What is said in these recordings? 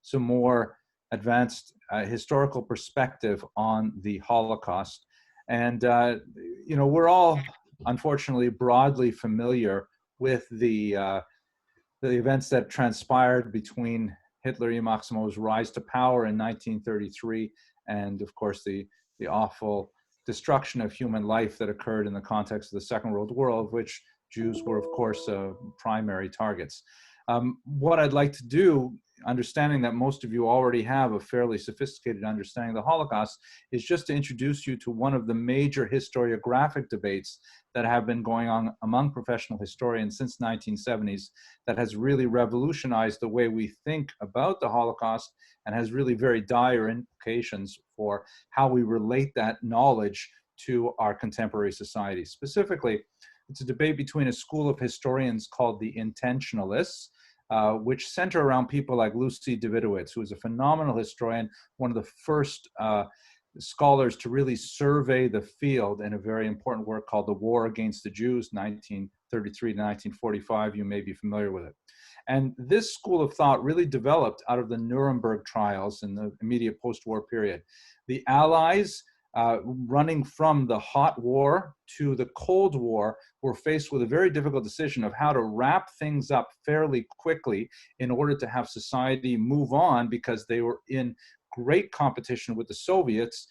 some more advanced historical perspective on the Holocaust. And, we're all, unfortunately, broadly familiar with the events that transpired between Hitler Maximov's rise to power in 1933 and, of course, the awful destruction of human life that occurred in the context of the Second World War, of which Jews were, of course, primary targets. What I'd like to do, understanding that most of you already have a fairly sophisticated understanding of the Holocaust, is just to introduce you to one of the major historiographic debates that have been going on among professional historians since 1970s that has really revolutionized the way we think about the Holocaust and has really very dire implications for how we relate that knowledge to our contemporary society. Specifically, it's a debate between a school of historians called the intentionalists, which center around people like Lucy Davidowitz, who is a phenomenal historian, one of the first scholars to really survey the field in a very important work called The War Against the Jews, 1933 to 1945. You may be familiar with it. And this school of thought really developed out of the Nuremberg trials in the immediate post-war period. The Allies, running from the hot war to the Cold War, were faced with a very difficult decision of how to wrap things up fairly quickly in order to have society move on, because they were in great competition with the Soviets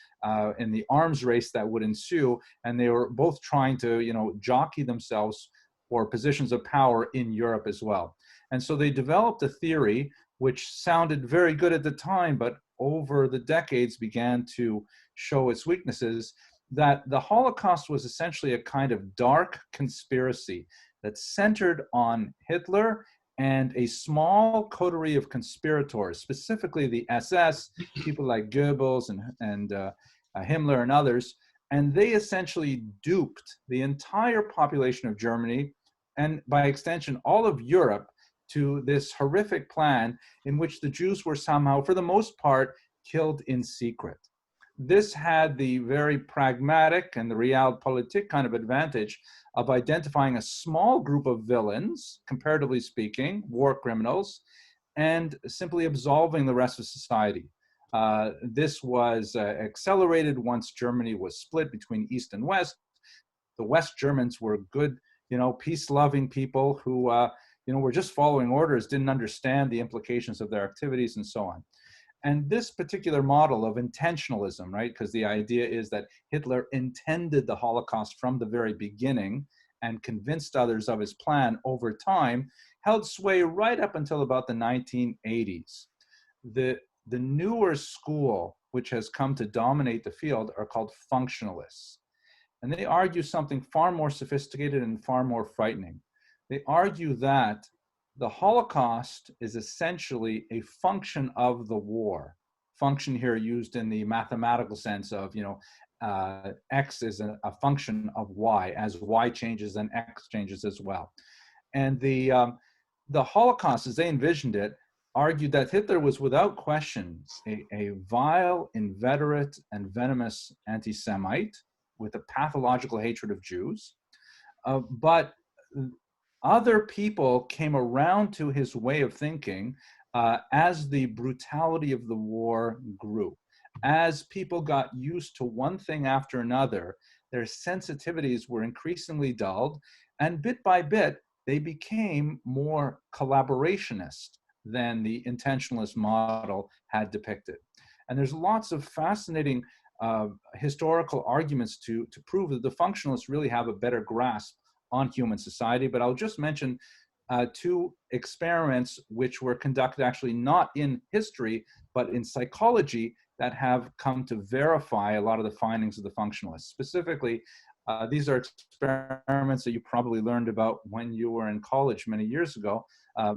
in the arms race that would ensue, and they were both trying to, jockey themselves for positions of power in Europe as well. And so they developed a theory which sounded very good at the time, but over the decades began to show its weaknesses, that the Holocaust was essentially a kind of dark conspiracy that centered on Hitler and a small coterie of conspirators, specifically the SS, people like Goebbels and Himmler and others, and they essentially duped the entire population of Germany, and by extension all of Europe, to this horrific plan in which the Jews were somehow, for the most part, killed in secret. This had the very pragmatic and the realpolitik kind of advantage of identifying a small group of villains, comparatively speaking, war criminals, and simply absolving the rest of society. This was accelerated once Germany was split between East and West. The West Germans were good, peace-loving people who, were just following orders, didn't understand the implications of their activities and so on. And this particular model of intentionalism, right, because the idea is that Hitler intended the Holocaust from the very beginning and convinced others of his plan over time, held sway right up until about the 1980s. The newer school, which has come to dominate the field, are called functionalists. And they argue something far more sophisticated and far more frightening. They argue that the Holocaust is essentially a function of the war. Function here used in the mathematical sense of, X is a function of Y. As Y changes, then X changes as well. And the Holocaust, as they envisioned it, argued that Hitler was without question a vile, inveterate, and venomous anti-Semite with a pathological hatred of Jews. But other people came around to his way of thinking as the brutality of the war grew. As people got used to one thing after another, their sensitivities were increasingly dulled, and bit by bit, they became more collaborationist than the intentionalist model had depicted. And there's lots of fascinating historical arguments to prove that the functionalists really have a better grasp on human society. But I'll just mention two experiments which were conducted actually not in history, but in psychology, that have come to verify a lot of the findings of the functionalists. Specifically, these are experiments that you probably learned about when you were in college many years ago.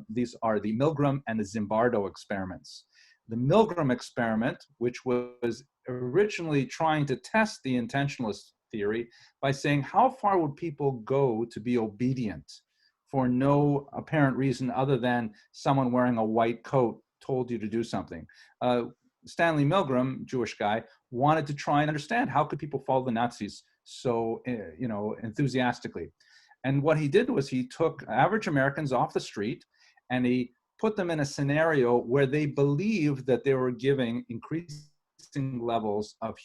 These are the Milgram and the Zimbardo experiments. The Milgram experiment, which was originally trying to test the intentionalist theory by saying, how far would people go to be obedient for no apparent reason other than someone wearing a white coat told you to do something? Stanley Milgram, Jewish guy, wanted to try and understand how could people follow the Nazis so enthusiastically. And what he did was he took average Americans off the street and he put them in a scenario where they believed that they were giving increasing levels of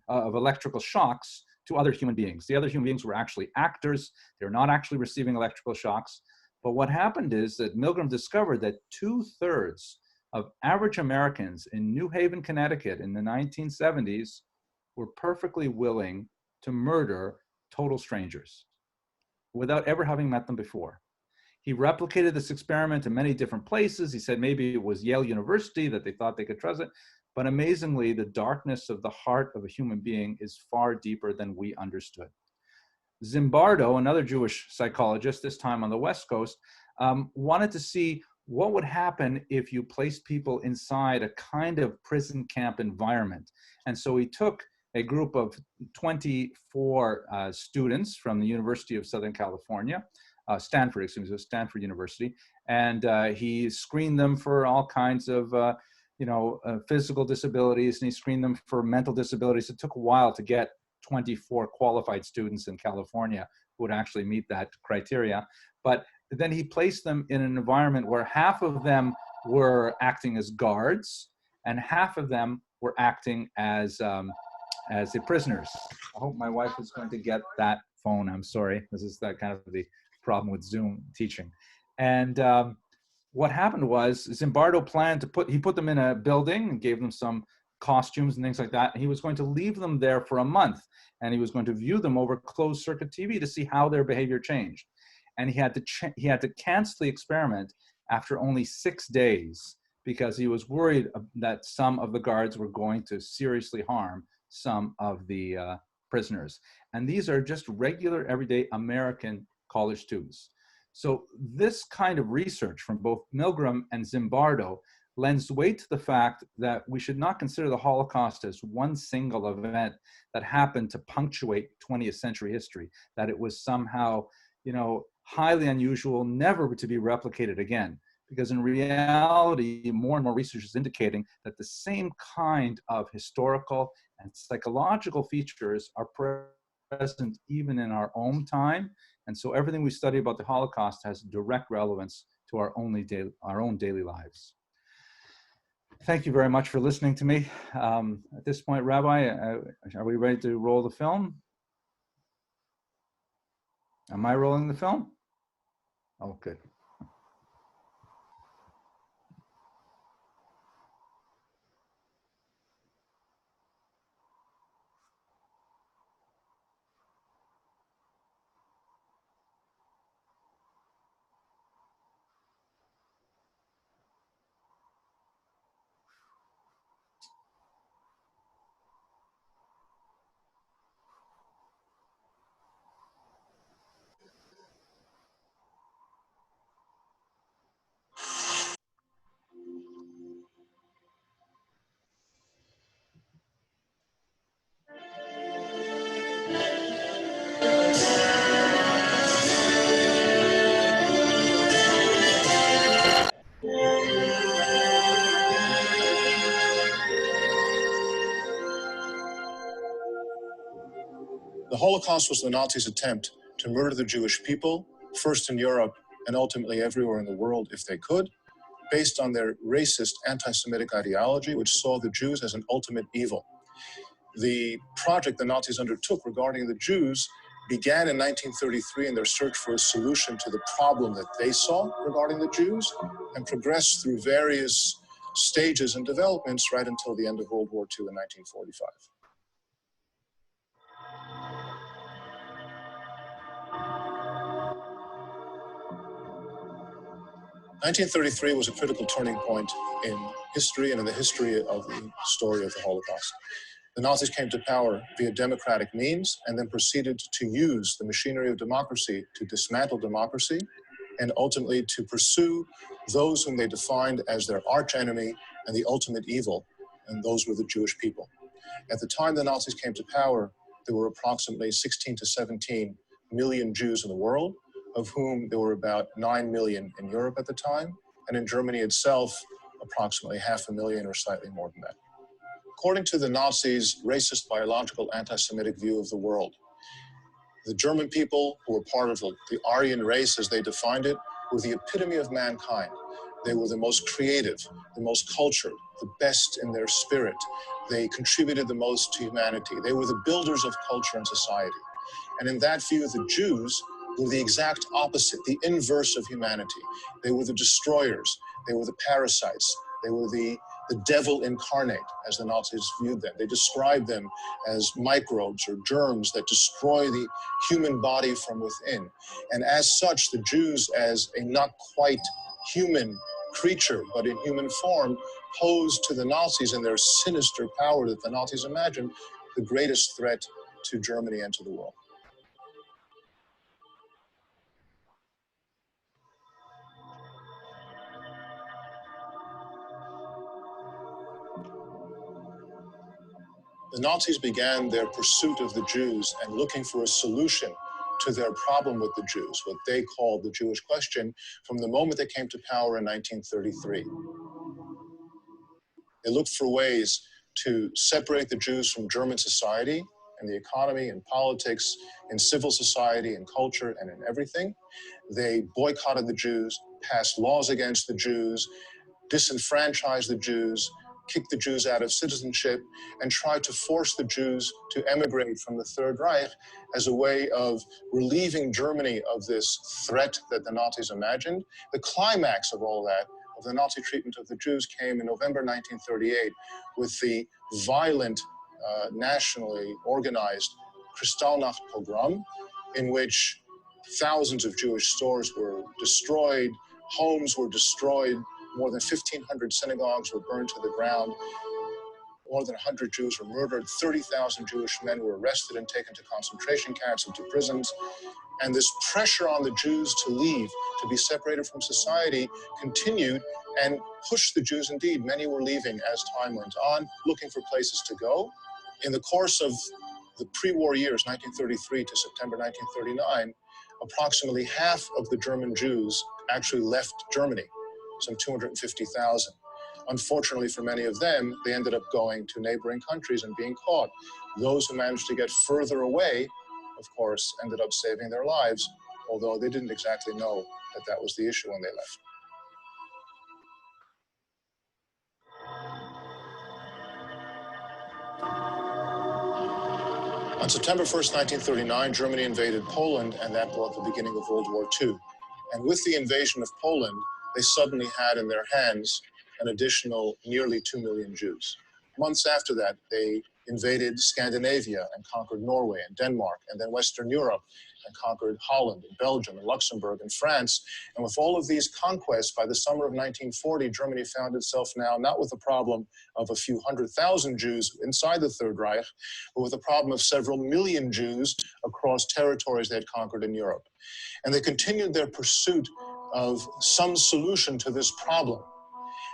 of electrical shocks to other human beings. The other human beings were actually actors. They're not actually receiving electrical shocks. But what happened is that Milgram discovered that 2/3 of average Americans in New Haven, Connecticut in the 1970s were perfectly willing to murder total strangers without ever having met them before. He replicated this experiment in many different places. He said maybe it was Yale University that they thought they could trust it. But amazingly, the darkness of the heart of a human being is far deeper than we understood. Zimbardo, another Jewish psychologist, this time on the West Coast, wanted to see what would happen if you placed people inside a kind of prison camp environment. And so he took a group of 24 students from the University of Southern California, Stanford University, and he screened them for all kinds of physical disabilities, and he screened them for mental disabilities. It took a while to get 24 qualified students in California who would actually meet that criteria. But then he placed them in an environment where half of them were acting as guards and half of them were acting as the prisoners. I hope my wife is going to get that phone. I'm sorry. This is that kind of the problem with Zoom teaching. And what happened was Zimbardo planned to he put them in a building and gave them some costumes and things like that. And he was going to leave them there for a month. And he was going to view them over closed circuit TV to see how their behavior changed. And he had to cancel the experiment after only 6 days because he was worried that some of the guards were going to seriously harm some of the prisoners. And these are just regular, everyday American college students. So this kind of research from both Milgram and Zimbardo lends weight to the fact that we should not consider the Holocaust as one single event that happened to punctuate 20th century history, that it was somehow, highly unusual, never to be replicated again. Because in reality, more and more research is indicating that the same kind of historical and psychological features are present even in our own time. And so everything we study about the Holocaust has direct relevance to our own daily lives. Thank you very much for listening to me. At this point, Rabbi, are we ready to roll the film? Am I rolling the film? Oh, good. The Holocaust was the Nazis' attempt to murder the Jewish people, first in Europe and ultimately everywhere in the world if they could, based on their racist anti-Semitic ideology, which saw the Jews as an ultimate evil. The project the Nazis undertook regarding the Jews began in 1933 in their search for a solution to the problem that they saw regarding the Jews and progressed through various stages and developments right until the end of World War II in 1945. 1933 was a critical turning point in history and in the history of the story of the Holocaust. The Nazis came to power via democratic means and then proceeded to use the machinery of democracy to dismantle democracy and ultimately to pursue those whom they defined as their archenemy and the ultimate evil, and those were the Jewish people. At the time the Nazis came to power, there were approximately 16 to 17 million Jews in the world, of whom there were about 9 million in Europe at the time, and in Germany itself, approximately 500,000 or slightly more than that. According to the Nazis' racist, biological, anti-Semitic view of the world, the German people, who were part of the Aryan race as they defined it, were the epitome of mankind. They were the most creative, the most cultured, the best in their spirit. They contributed the most to humanity. They were the builders of culture and society. And in that view, the Jews were the exact opposite, the inverse of humanity. They were the destroyers. They were the parasites. They were the devil incarnate, as the Nazis viewed them. They described them as microbes or germs that destroy the human body from within. And as such, the Jews, as a not quite human creature, but in human form, posed to the Nazis in their sinister power that the Nazis imagined the greatest threat to Germany and to the world. The Nazis began their pursuit of the Jews and looking for a solution to their problem with the Jews, what they called the Jewish question, from the moment they came to power in 1933. They looked for ways to separate the Jews from German society and the economy and politics, in civil society and culture and in everything. They boycotted the Jews, passed laws against the Jews, disenfranchised the Jews, kicked the Jews out of citizenship, and tried to force the Jews to emigrate from the Third Reich as a way of relieving Germany of this threat that the Nazis imagined. The climax of all that, of the Nazi treatment of the Jews, came in November 1938 with the violent, nationally organized Kristallnacht pogrom, in which thousands of Jewish stores were destroyed, homes were destroyed, more than 1,500 synagogues were burned to the ground, more than 100 Jews were murdered, 30,000 Jewish men were arrested and taken to concentration camps and to prisons. And this pressure on the Jews to leave, to be separated from society, continued and pushed the Jews. Indeed, many were leaving as time went on, looking for places to go. In the course of the pre-war years, 1933 to September 1939, approximately half of the German Jews actually left Germany, some 250,000. Unfortunately for many of them, they ended up going to neighboring countries and being caught. Those who managed to get further away, of course, ended up saving their lives, although they didn't exactly know that that was the issue when they left. On September 1st, 1939, Germany invaded Poland, and that brought the beginning of World War II. And with the invasion of Poland, they suddenly had in their hands an additional nearly 2 million Jews. Months after that, they invaded Scandinavia and conquered Norway and Denmark, and then Western Europe, and conquered Holland and Belgium and Luxembourg and France. And with all of these conquests, by the summer of 1940, Germany found itself now not with the problem of a few 100,000 Jews inside the Third Reich, but with the problem of several million Jews across territories they had conquered in Europe. And they continued their pursuit of some solution to this problem.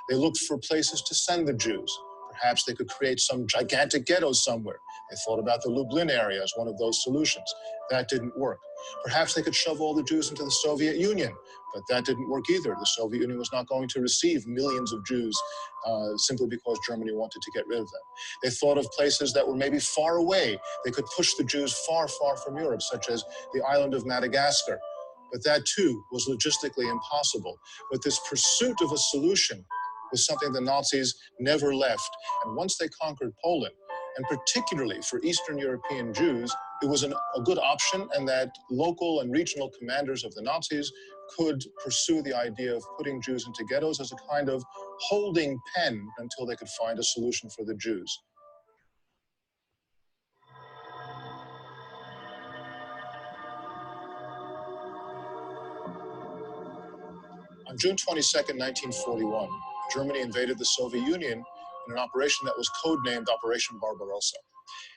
They looked for places to send the Jews. Perhaps they could create some gigantic ghetto somewhere. They thought about the Lublin area as one of those solutions. That didn't work. Perhaps they could shove all the Jews into the Soviet Union, but that didn't work either. The Soviet Union was not going to receive millions of Jews simply because Germany wanted to get rid of them. They thought of places that were maybe far away. They could push the Jews far, far from Europe, such as the island of Madagascar. But that too was logistically impossible. But this pursuit of a solution was something the Nazis never left. And once they conquered Poland, and particularly for Eastern European Jews, it was a good option, and that local and regional commanders of the Nazis could pursue the idea of putting Jews into ghettos as a kind of holding pen until they could find a solution for the Jews. On June 22nd, 1941, Germany invaded the Soviet Union in an operation that was codenamed Operation Barbarossa.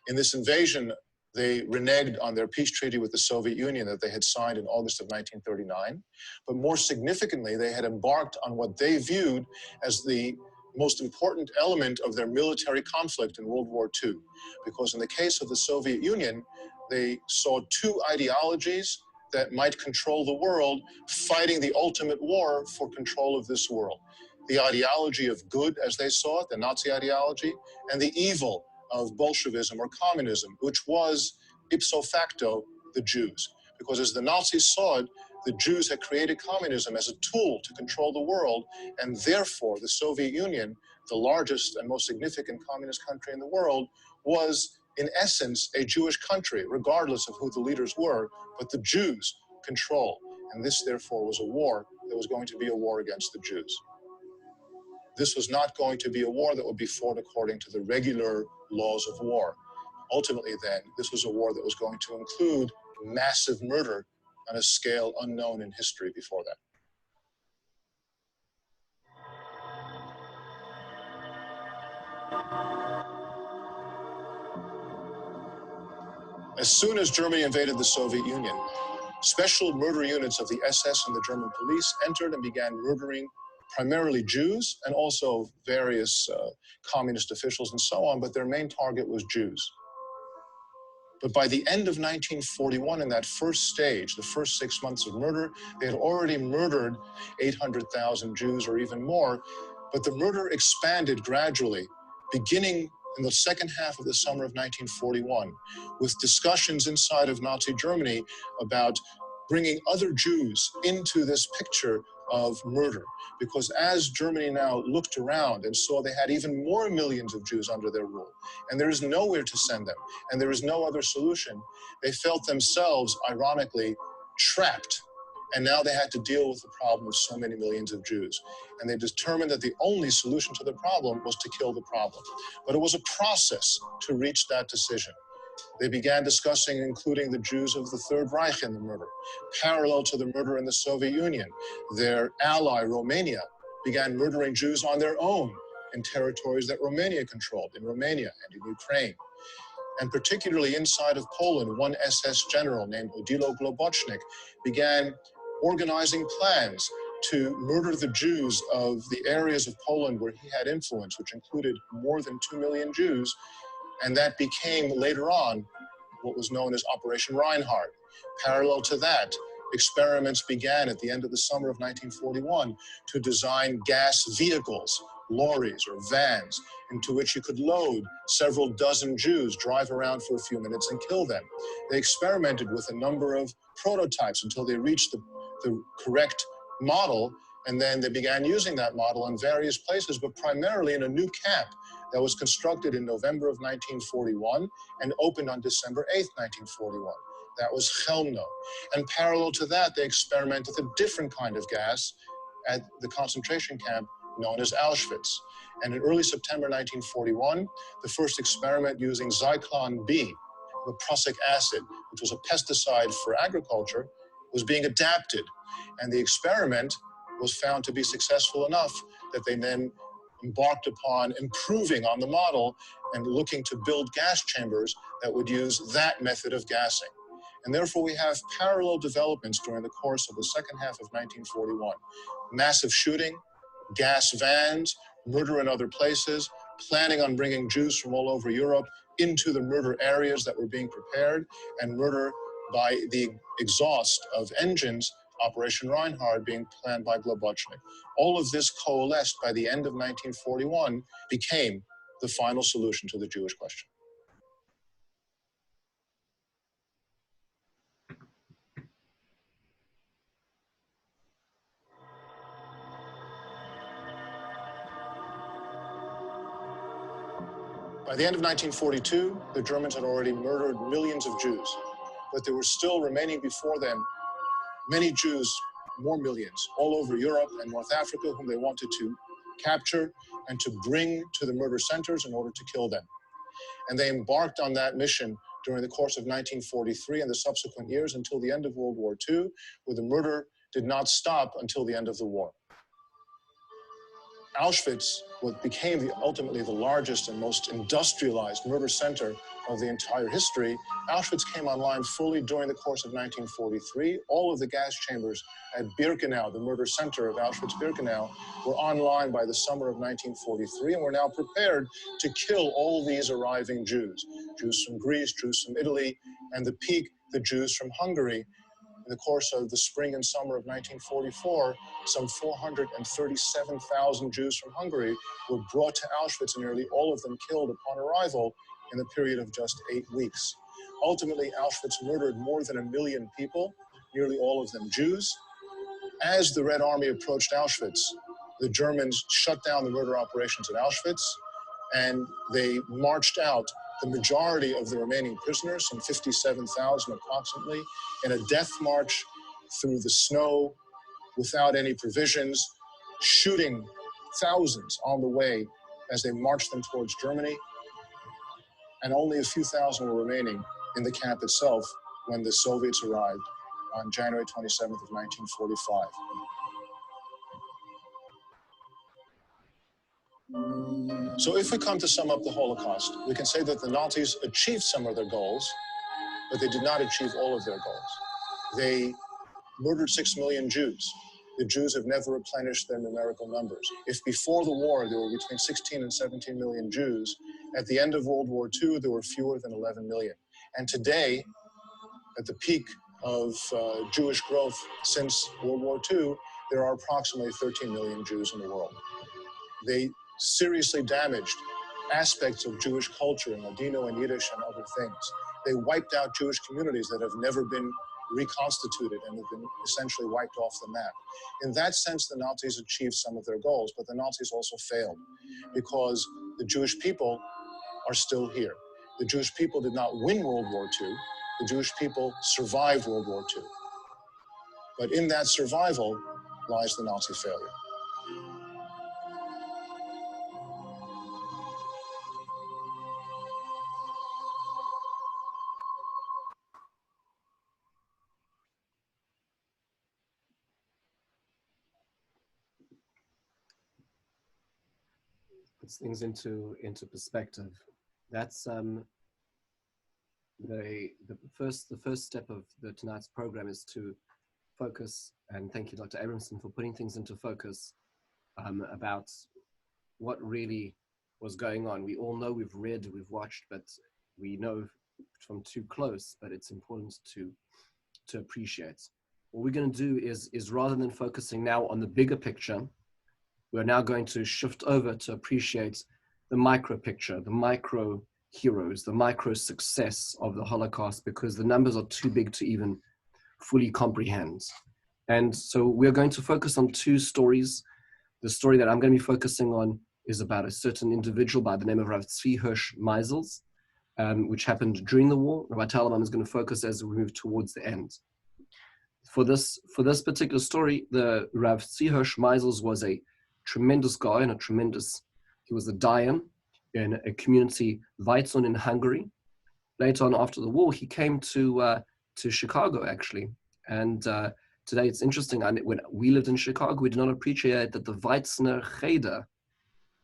In this invasion, they reneged on their peace treaty with the Soviet Union that they had signed in August of 1939. But more significantly, they had embarked on what they viewed as the most important element of their military conflict in World War II. Because in the case of the Soviet Union, they saw two ideologies that might control the world, fighting the ultimate war for control of this world. The ideology of good, as they saw it, the Nazi ideology, and the evil of Bolshevism or communism, which was ipso facto the Jews. Because as the Nazis saw it, the Jews had created communism as a tool to control the world, and therefore the Soviet Union, the largest and most significant communist country in the world, was in essence a Jewish country, regardless of who the leaders were, but the Jews control. And this therefore was a war that was going to be a war against the Jews. This was not going to be a war that would be fought according to the regular laws of war. Ultimately then, this was a war that was going to include massive murder on a scale unknown in history before that. As soon as Germany invaded the Soviet Union, special murder units of the SS and the German police entered and began murdering primarily Jews and also various communist officials and so on, but their main target was Jews. But by the end of 1941, in that first stage, the first 6 months of murder, they had already murdered 800,000 Jews or even more, but the murder expanded gradually, beginning in the second half of the summer of 1941, with discussions inside of Nazi Germany about bringing other Jews into this picture of murder. Because as Germany now looked around and saw they had even more millions of Jews under their rule, and there is nowhere to send them, and there is no other solution, they felt themselves, ironically, trapped. And now they had to deal with the problem of so many millions of Jews. And they determined that the only solution to the problem was to kill the problem. But it was a process to reach that decision. They began discussing including the Jews of the Third Reich in the murder. Parallel to the murder in the Soviet Union, their ally, Romania, began murdering Jews on their own in territories that Romania controlled, in Romania and in Ukraine. And particularly inside of Poland, one SS general named Odilo Globocnik began organizing plans to murder the Jews of the areas of Poland where he had influence, which included more than 2 million Jews. And that became later on what was known as Operation Reinhard. Parallel to that, experiments began at the end of the summer of 1941 to design gas vehicles, lorries or vans, into which you could load several dozen Jews, drive around for a few minutes and kill them. They experimented with a number of prototypes until they reached the correct model, and then they began using that model in various places, but primarily in a new camp that was constructed in November of 1941 and opened on December 8th, 1941. That was Chelmno. And parallel to that, they experimented with a different kind of gas at the concentration camp known as Auschwitz. And in early September 1941, the first experiment using Zyklon B, the prussic acid, which was a pesticide for agriculture, was being adapted. And the experiment was found to be successful enough that they then embarked upon improving on the model and looking to build gas chambers that would use that method of gassing. And therefore we have parallel developments during the course of the second half of 1941. Massive shooting, gas vans, murder in other places, planning on bringing Jews from all over Europe into the murder areas that were being prepared, and murder by the exhaust of engines, Operation Reinhard, being planned by Globocnik. All of this coalesced by the end of 1941, became the final solution to the Jewish question. By the end of 1942, the Germans had already murdered millions of Jews, but there were still remaining before them many Jews, more millions, all over Europe and North Africa, whom they wanted to capture and to bring to the murder centers in order to kill them. And they embarked on that mission during the course of 1943 and the subsequent years until the end of World War II, where the murder did not stop until the end of the war. Auschwitz, what became ultimately the largest and most industrialized murder center of the entire history, Auschwitz came online fully during the course of 1943. All of the gas chambers at Birkenau, the murder center of Auschwitz-Birkenau, were online by the summer of 1943 and were now prepared to kill all these arriving Jews. Jews from Greece, Jews from Italy, and the peak, the Jews from Hungary. In the course of the spring and summer of 1944, some 437,000 Jews from Hungary were brought to Auschwitz, and nearly all of them killed upon arrival in the period of just 8 weeks. Ultimately, Auschwitz murdered more than 1 million people, nearly all of them Jews. As the Red Army approached Auschwitz, the Germans shut down the murder operations at Auschwitz, and they marched out the majority of the remaining prisoners, some 57,000 approximately, in a death march through the snow without any provisions, shooting thousands on the way as they marched them towards Germany. And only a few thousand were remaining in the camp itself when the Soviets arrived on January 27th of 1945. So if we come to sum up the Holocaust, we can say that the Nazis achieved some of their goals, but they did not achieve all of their goals. They murdered 6 million Jews. The Jews have never replenished their numerical numbers. If before the war there were between 16 and 17 million Jews, at the end of World War II there were fewer than 11 million. And today, at the peak of Jewish growth since World War II, there are approximately 13 million Jews in the world. They seriously damaged aspects of Jewish culture in Ladino and Yiddish and other things. They wiped out Jewish communities that have never been reconstituted and have been essentially wiped off the map. In that sense, the Nazis achieved some of their goals, but the Nazis also failed because the Jewish people are still here. The Jewish people did not win World War II. The Jewish people survived World War II. But in that survival lies the Nazi failure. Puts things into perspective. That's the first step of tonight's program is to focus, and thank you, Dr. Abramson, for putting things into focus about what really was going on. We all know, we've read, we've watched, but we know from too close, but it's important to appreciate. What we're going to do is rather than focusing now on the bigger picture, we're now going to shift over to appreciate the micro picture, the micro heroes, the micro success of the Holocaust, because the numbers are too big to even fully comprehend. And so we're going to focus on two stories. The story that I'm going to be focusing on is about a certain individual by the name of Lawrence-Cedarhurst, which happened during the war. Rabbi Talman is going to focus as we move towards the end. For this particular story, the Lawrence-Cedarhurst was a tremendous guy and he was a dayan in a community, Weizen in Hungary. Later on after the war, he came to Chicago actually. And today it's interesting, when we lived in Chicago, we did not appreciate that the Weizener Cheder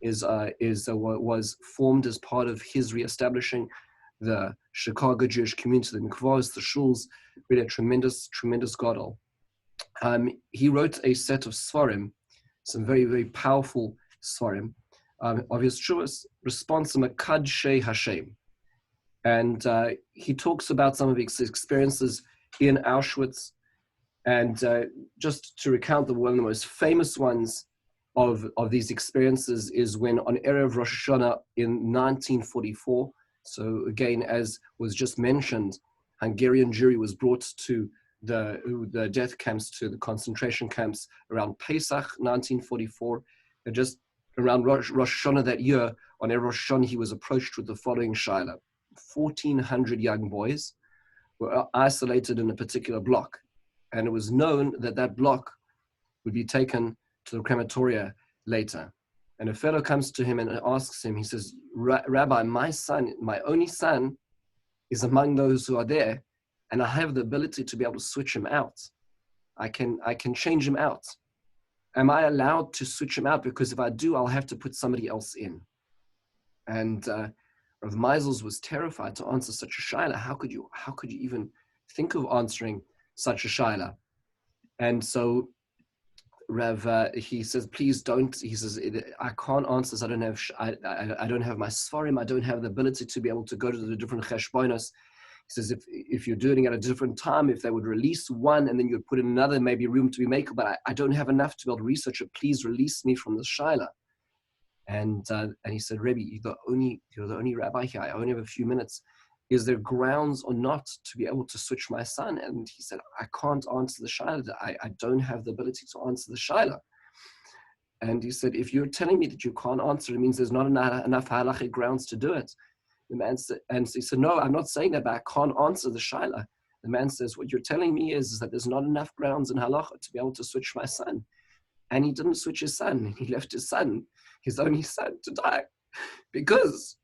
was formed as part of his reestablishing the Chicago Jewish community, the mikvahs, the shuls, really a tremendous gadol. He wrote a set of svarim, some very, very powerful svarim, of his truest response to Makadshe Hashem. And he talks about some of his experiences in Auschwitz. And just to recount one of the most famous ones of these experiences is when on Erev Rosh Hashanah in 1944, so again, as was just mentioned, Hungarian Jewry was brought to the death camps, to the concentration camps around Pesach 1944. And just around Rosh Hashanah that year, on Erev Rosh Hashanah, he was approached with the following shaila. 1,400 young boys were isolated in a particular block. And it was known that that block would be taken to the crematoria later. And a fellow comes to him and asks him, he says, Rabbi, my son, my only son, is among those who are there, and I have the ability to be able to switch him out. I can change him out. Am I allowed to switch him out? Because if I do, I'll have to put somebody else in. And Rav Meisels was terrified to answer such a shaila. How could you even think of answering such a shaila? And so Rav, he says, please don't. He says, I can't answer this. I don't have my svarim. I don't have the ability to be able to go to the different cheshbonos. He says, if you're doing it at a different time, if they would release one and then you'd put in another, maybe room to be made, but I don't have enough to be able to research it. Please release me from the shaila. And he said, Rebbe, you're the only rabbi here. I only have a few minutes. is there grounds or not to be able to switch my son? And he said, I can't answer the shaila. I don't have the ability to answer the shaila. And he said, if you're telling me that you can't answer, it means there's not enough halachic grounds to do it. The man said, and so he said, no, I'm not saying that, but I can't answer the shaila. The man says, what you're telling me is that there's not enough grounds in halacha to be able to switch my son. And he didn't switch his son. He left his son, his only son, to die because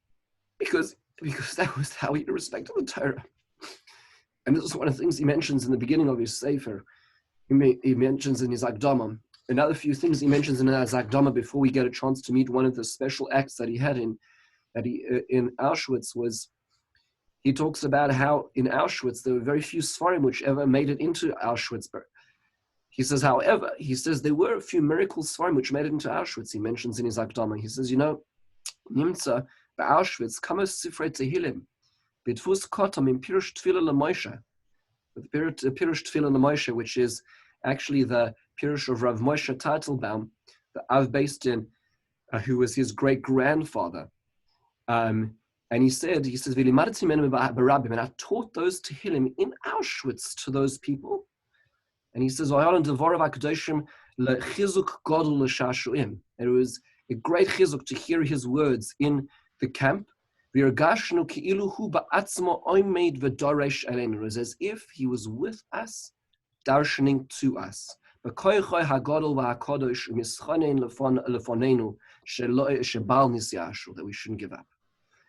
that was how he respected the Torah. And this is one of the things he mentions in the beginning of his Sefer. He mentions in his Akdama. Another few things he mentions in his Akdama before we get a chance to meet one of the special acts that he had in Auschwitz was, he talks about how in Auschwitz there were very few Sfarim which ever made it into Auschwitz. He says, however, there were a few miracle Sfarim which made it into Auschwitz. He mentions in his Akdama. He says, Nimtza Auschwitz, kama sifrei Tehillim, b'tfus kotam im pirush tefillah l'Moshe, with pirush tefillah l'Moshe, which is actually the pirush of Rav Moshe Teitelbaum, the Av based in, who was his great grandfather. And he says, v'limadati menu b'rabim, and I taught those Tehillim in Auschwitz to those people. And he says, and it was a great chizuk to hear his words in the camp. It was as if he was with us, darshaning to us. That we shouldn't give up.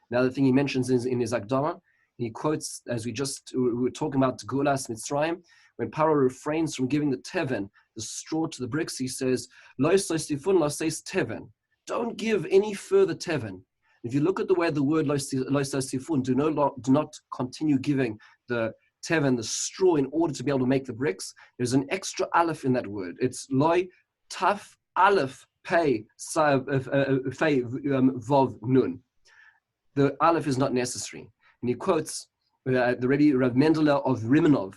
Another thing he mentions is in his Akdama, he quotes, as we were talking about Gulas Mitzrayim, when Paro refrains from giving the teven, the straw to the bricks, he says, Lo sifun lo seis teven. Don't give any further teven. If you look at the way the word lo sifun, do not continue giving the teven, the straw, in order to be able to make the bricks. There's an extra aleph in that word. It's loy taf aleph pei vov nun. The aleph is not necessary. And he quotes the Rebbe Rav Mendeler of Rimanov,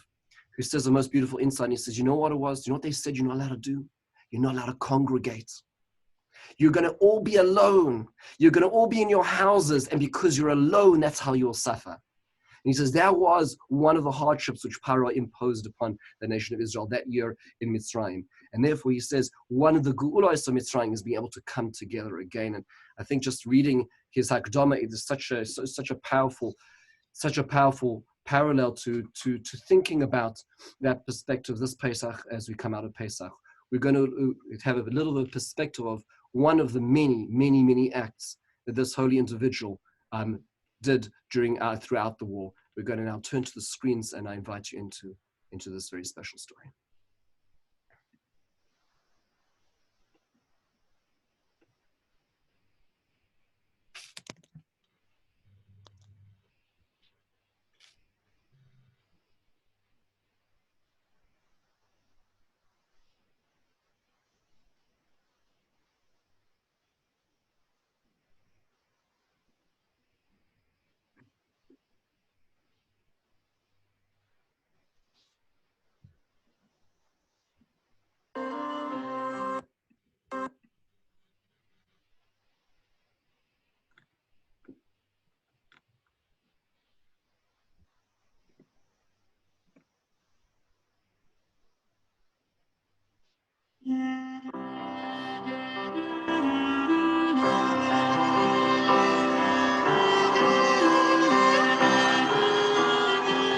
who says the most beautiful insight. And he says, you know what it was? You know what they said you're not allowed to do? You're not allowed to congregate. You're going to all be alone. You're going to all be in your houses. And because you're alone, that's how you'll suffer. And he says that was one of the hardships which Paro imposed upon the nation of Israel that year in Mitzrayim. And therefore, he says, one of the Geulos of Mitzrayim is being able to come together again. And I think just reading his Hakdama is such a powerful parallel to thinking about that perspective this Pesach as we come out of Pesach. We're going to have a little bit of perspective of one of the many, many, many acts that this holy individual did throughout the war. We're going to now turn to the screens, and I invite you into this very special story.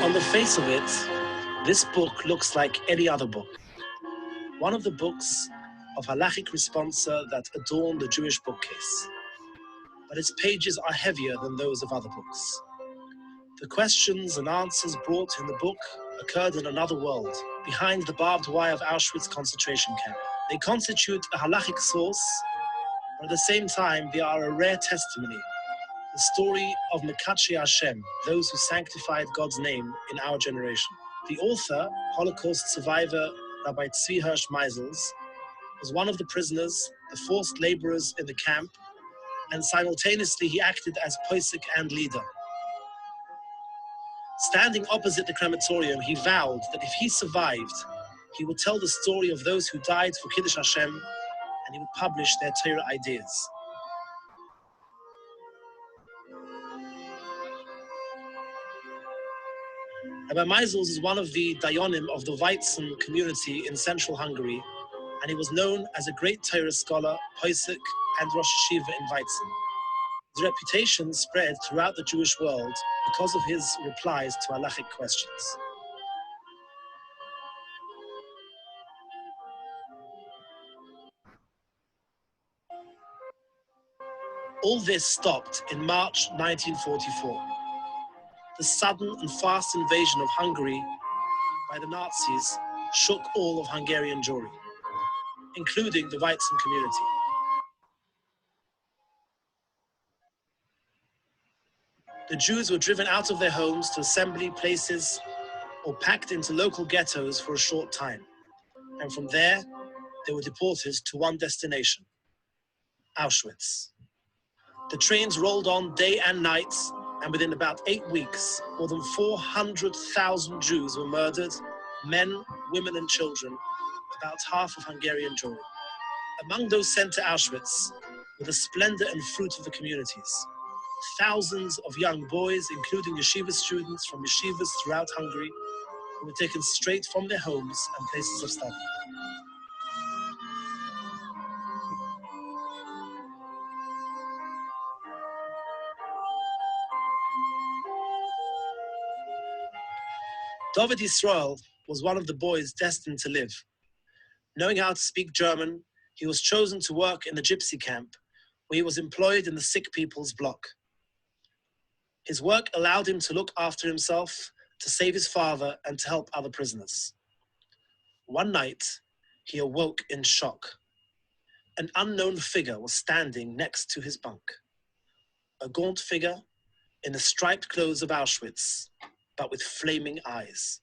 On the face of it, this book looks like any other book. One of the books of halachic responsa that adorn the Jewish bookcase. But its pages are heavier than those of other books. The questions and answers brought in the book occurred in another world, behind the barbed wire of Auschwitz concentration camp. They constitute a halachic source, but at the same time, they are a rare testimony. The story of Mekatshei Hashem, those who sanctified God's name in our generation. The author, Holocaust survivor Rabbi Tzvi Hirsch Meisels, was one of the prisoners, the forced laborers in the camp, and simultaneously he acted as posek and leader. Standing opposite the crematorium, he vowed that if he survived, he would tell the story of those who died for Kiddush Hashem, and he would publish their Torah ideas. Rabbi Meisels is one of the Dayanim of the Weizen community in central Hungary, and he was known as a great Torah scholar, Posek, and Rosh Yeshiva in Weizen. His reputation spread throughout the Jewish world because of his replies to halachic questions. All this stopped in March 1944. The sudden and fast invasion of Hungary by the Nazis shook all of Hungarian Jewry, including the Weizen community. The Jews were driven out of their homes to assembly places or packed into local ghettos for a short time. And from there, they were deported to one destination, Auschwitz. The trains rolled on day and night, and within about 8 weeks, more than 400,000 Jews were murdered, men, women, and children, about half of Hungarian Jewry. Among those sent to Auschwitz were the splendor and fruit of the communities. Thousands of young boys, including yeshiva students from yeshivas throughout Hungary, who were taken straight from their homes and places of study. David Yisrael was one of the boys destined to live. Knowing how to speak German, he was chosen to work in the gypsy camp, where he was employed in the sick people's block. His work allowed him to look after himself, to save his father, and to help other prisoners. One night, he awoke in shock. An unknown figure was standing next to his bunk. A gaunt figure in the striped clothes of Auschwitz, but with flaming eyes.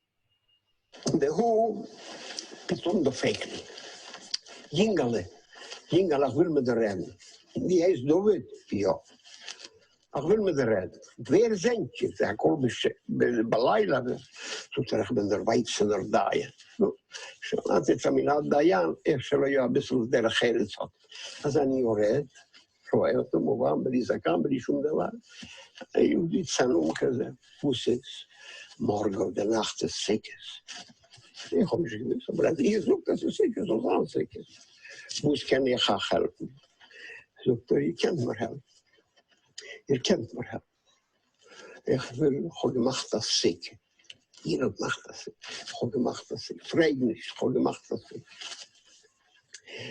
Who pitoom dofek. Jingale, ik wil met de ren. Die is David, ja. Ik wil met de ren. Weer zentje, daar kom ik beleiden. Zo terug ben er Weizener daaien. Zo laat het van mij daaien, zullen je een beetje der geld zat. Als hij niet hoort, zo hij het om aan, bij die zaken, bij die schoenen. En je dit zijn omgezet, moest morgen de nacht is zeker. Ik kom je dus, maar je zoekt dat ze zeker zo aan zeker. Moest kan je gaan helpen. Zoekt je kent maar helpen. Je kent maar helpen. Ik wil God macht dat zeker. Hier ook macht dat zeker. God macht dat zeker. Vrijnis, God macht dat zeker.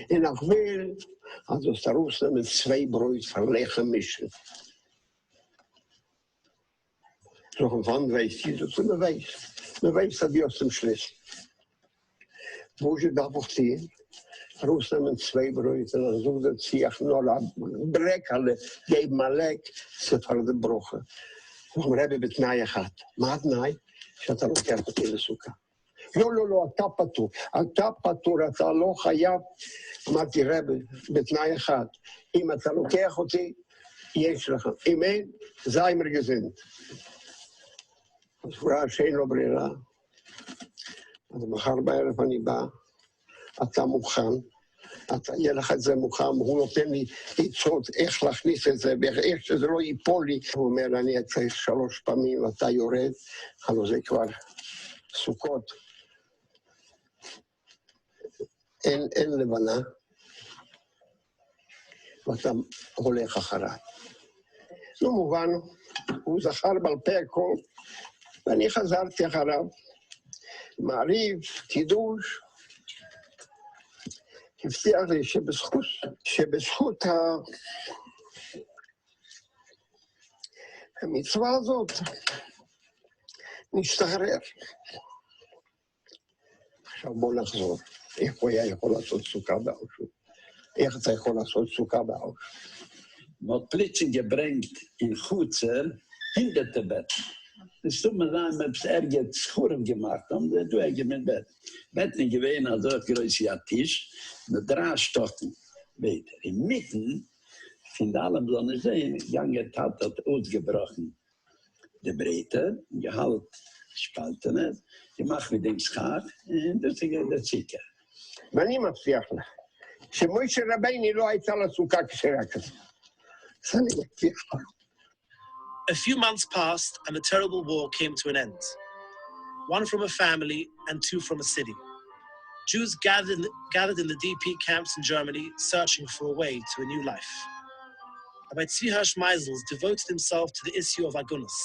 En ik wil, als we daarover zijn met 2 brood verleggen mischen. Nog een van wees, je doet een wees. Een wees dat je als een schlis. Hoe je dat mocht zien, roesten met 2 brood en dan zoekt het zich nog een brek hadden, geef maar lek, ze van de brochen. Nog maar hebben we het naaien gehad. Maar het naai, zat er ook ergens in de zoeken. Lolo, atapatu, ratalo, gaya, maar die hebben het naaien gehad. Iemand had ook ergens in, jezelf. Amen, zij maar gezind. אז פורה שאין לו ברירה, אז מחר בערב אני בא, אתה מוכן, יהיה לך את זה מוכן, הוא נותן לי עצות איך להכניס את זה, ואיך שזה לא ייפול לי. הוא אומר, אני צריך 3 פעמים, אתה יורד, הלוא זה כבר סוכות. אין לבנה, ואתה הולך אחריו. לא מובן, הוא זכר בעל פה הכל, ואני חזרתי אחריו, מעריב, קידוש, הבטיח לי שבזכות המצווה הזאת נשתחרר. עכשיו בוא נחזור, איך הוא היה יכול לעשות סוכה באושוויץ? איך אתה יכול לעשות סוכה באושוויץ? Wat plötzlich gebringt in Chutzer hinter dem Bett. Das tut mir leid, man hat ergens Schurm gemacht, und du hast mit Bett. Bett nicht gewesen, also größer Tisch, mit 3 Stocken weiter. Inmitten, von allem so eine sehen, Jange hat ausgebrochen. Die Breite, gehalten, spalten, gemacht mit dem Schad, und das ist der Zicker. ואני מבטיח לך, שמוישה רבייני לא הייתה לסוכה כשרה כזאת. A few months passed and the terrible war came to an end. one from a family and 2 from a city. Jews gathered in the DP camps in Germany, searching for a way to a new life. Rabbi Tzvi Hirsch Meisels devoted himself to the issue of agunus,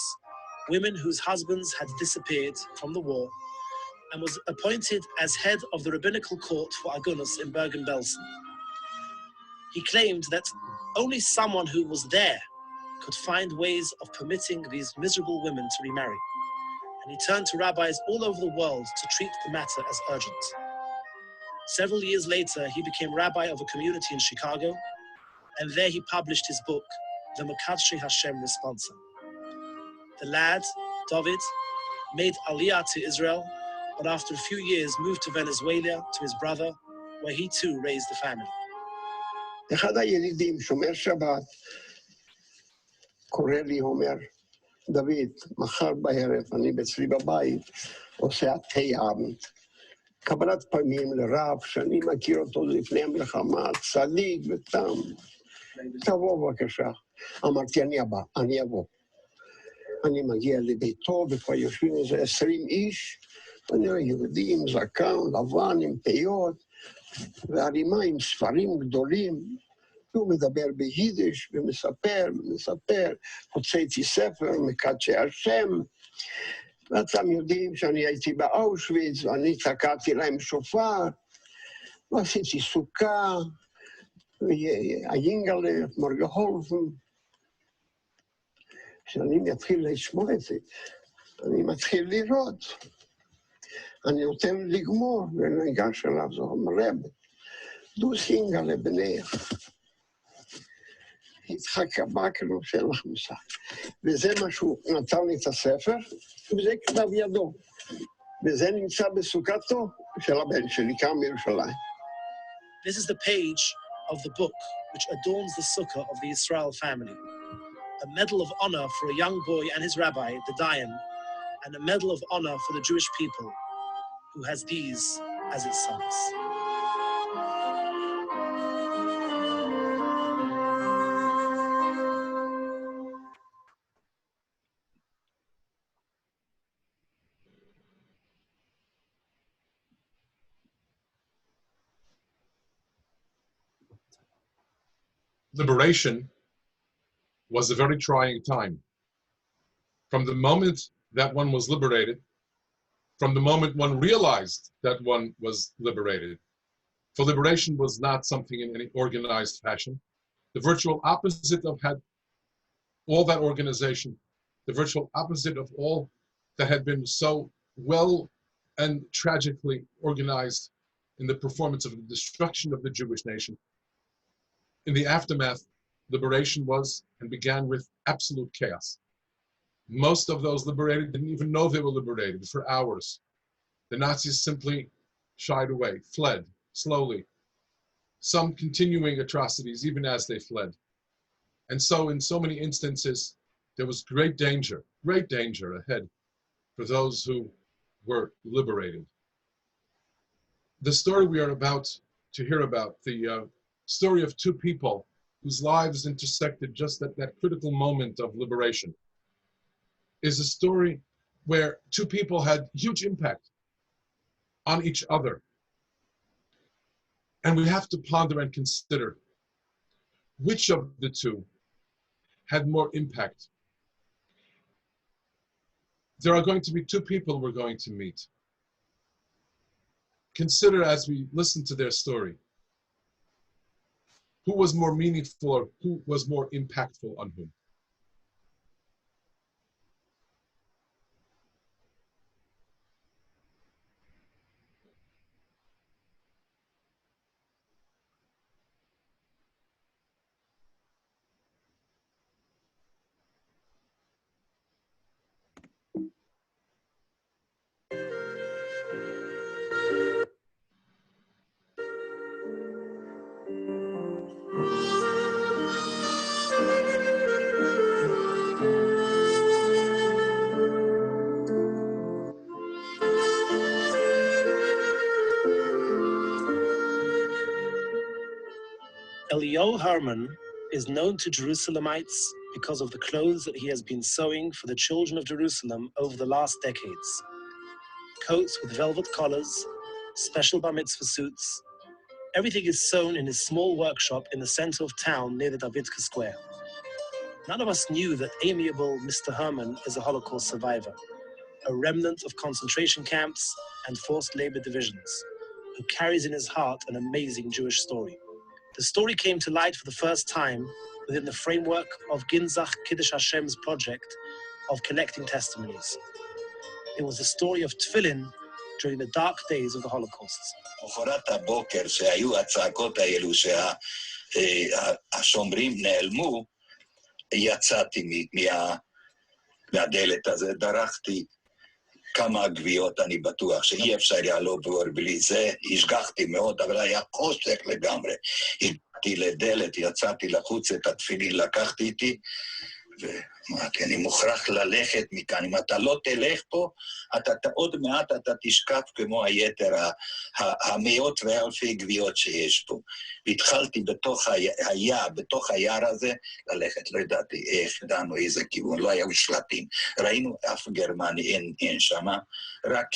women whose husbands had disappeared from the war, and was appointed as head of the rabbinical court for agunus in Bergen-Belsen. He claimed that only someone who was there could find ways of permitting these miserable women to remarry, and he turned to rabbis all over the world to treat the matter as urgent. Several years later, he became rabbi of a community in Chicago, and there he published his book, The Mekadshei Hashem Responsa. The lad, David, made Aliyah to Israel, but after a few years moved to Venezuela to his brother, where he too raised the family. אחד הילידים, שומר שבת, קורא לי, אומר, דוד, מחר בערב אני אצלי בבית, עושה תה אבנט. קבלת פנים לרב, שאני מכיר אותו לפני המלחמה, צדיק ותם. תבוא בבקשה. אמרתי, אני אבוא. אני מגיע לביתו, וכבר יושבים איזה 20 איש, ואני רואה יהודים, זקן, לבן, עם פיות, והרימה עם ספרים גדולים, הוא מדבר ביידיש ומספר, הוצאתי ספר, מקדשי השם, ואתם יודעים שאני הייתי באושוויץ, ואני תקעתי להם שופר, ועשיתי סוכה, והיינגלה, מורגהולפן. כשאני מתחיל לשמוע את זה, אני מתחיל לראות. אני נותן לגמור, וניגש אליו, זה אומר, רב, דוס יינגלה בנך. התחכמה כאילו שאין לך מושג. וזה מה שהוא נתן לי את הספר, וזה כתב ידו. וזה נמצא בסוכתו של הבן שלי, כאן בירושלים. This is the page of the book which adorns the sukkah of the Israel family. A medal of honor for a young boy and his rabbi, the Dayan, and a medal of honor for the Jewish people, who has these as its sons. Liberation was a very trying time. From the moment that one was liberated, from the moment one realized that one was liberated, for liberation was not something in any organized fashion. The virtual opposite of had all that organization, the virtual opposite of all that had been so well and tragically organized in the performance of the destruction of the Jewish nation. In the aftermath, liberation was and began with absolute chaos. Most of those liberated didn't even know they were liberated for hours. The Nazis simply shied away, fled slowly, some continuing atrocities even as they fled. And so in so many instances, there was great danger ahead for those who were liberated. The story we are about to hear about, the story of 2 people whose lives intersected just at that critical moment of liberation, is a story where 2 people had huge impact on each other. And we have to ponder and consider which of the 2 had more impact. There are going to be 2 people we're going to meet. Consider as we listen to their story, who was more meaningful or who was more impactful on whom. Eliyahu Herman is known to Jerusalemites because of the clothes that he has been sewing for the children of Jerusalem over the last decades. coats with velvet collars, special bar mitzvah suits. Everything is sewn in his small workshop in the center of town near the Davidka Square. None of us knew that amiable Mr. Herman is a Holocaust survivor, a remnant of concentration camps and forced labor divisions, who carries in his heart an amazing Jewish story. The story came to light for the first time within the framework of Ginzach Kiddush Hashem's project of collecting testimonies. It was the story of tefillin during the dark days of the Holocaust. מחרת הבוקר שהיו הצעקות האלו שהשומרים נעלמו, יצאתי מהדלת הזה, דרכתי כמה גביעות, אני בטוח שאי אפשר היה לעבור בלי זה, השגחתי מאוד, אבל היה חושך לגמרי. הגעתי לדלת, יצאתי לחוץ את התפילין, לקחתי איתי, ואמרתי, אני מוכרח ללכת מכאן, אם אתה לא תלך פה, עוד מעט אתה תשקף כמו היתר, המאות ואלפי גביעות שיש פה. והתחלתי בתוך היער הזה, ללכת, לא ידעתי איך, ידענו איזה כיוון, לא היו שלטים. ראינו אף גרמני, אין שמה, רק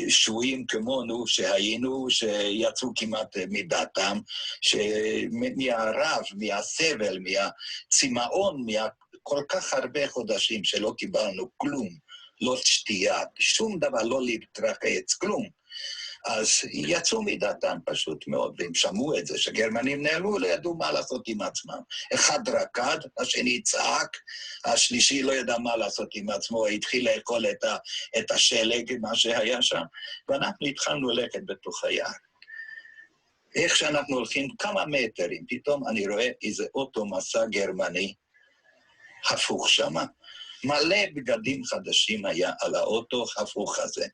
שבויים כמונו שהיינו, שיצאו כמעט מדעתם, מהרב, מהסבל, מהצמאון, כל כך הרבה חודשים שלא קיבלנו כלום, לא שתייה, שום דבר, לא להתרחץ, כלום. אז יצאו מדעתם פשוט מאוד, והם שמעו את זה, שגרמנים נעלו, לא ידעו מה לעשות עם עצמם. אחד רקד, השני צעק, השלישי לא ידע מה לעשות עם עצמו, התחיל לאכול את השלג, מה שהיה שם, ואנחנו התחלנו ללכת בתוך היער. איך שאנחנו הולכים כמה מטרים, פתאום אני רואה איזה אוטו מסע גרמני, הפוך שמה. מלא בגדים חדשים היה על האוטו הפוך הזה.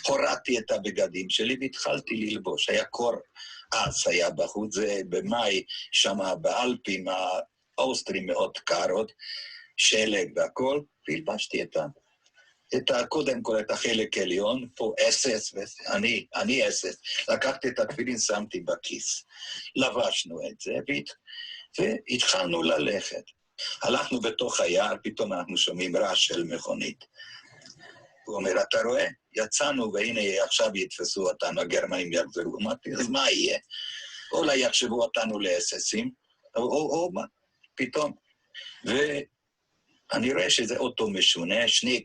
הורדתי את הבגדים שלי והתחלתי ללבוש. היה קור אז, היה בחוץ, זה במאי, שם באלפים, האוסטרים מאוד קרות, שלג והכל, והלבשתי קודם כל את החלק העליון, פה אסס, אני אסס. לקחתי את התפילין, שמתי בכיס. לבשנו את זה, והתחלנו ללכת. הלכנו בתוך היער, פתאום אנחנו שומעים רעש של מכונית. הוא אומר, אתה רואה? יצאנו, והנה עכשיו יתפסו אותנו, הגרמנים יחזרו. אמרתי, אז מה יהיה? אולי יחשבו אותנו לאססים, או מה? פתאום. ואני רואה שזה אוטו משונה, שני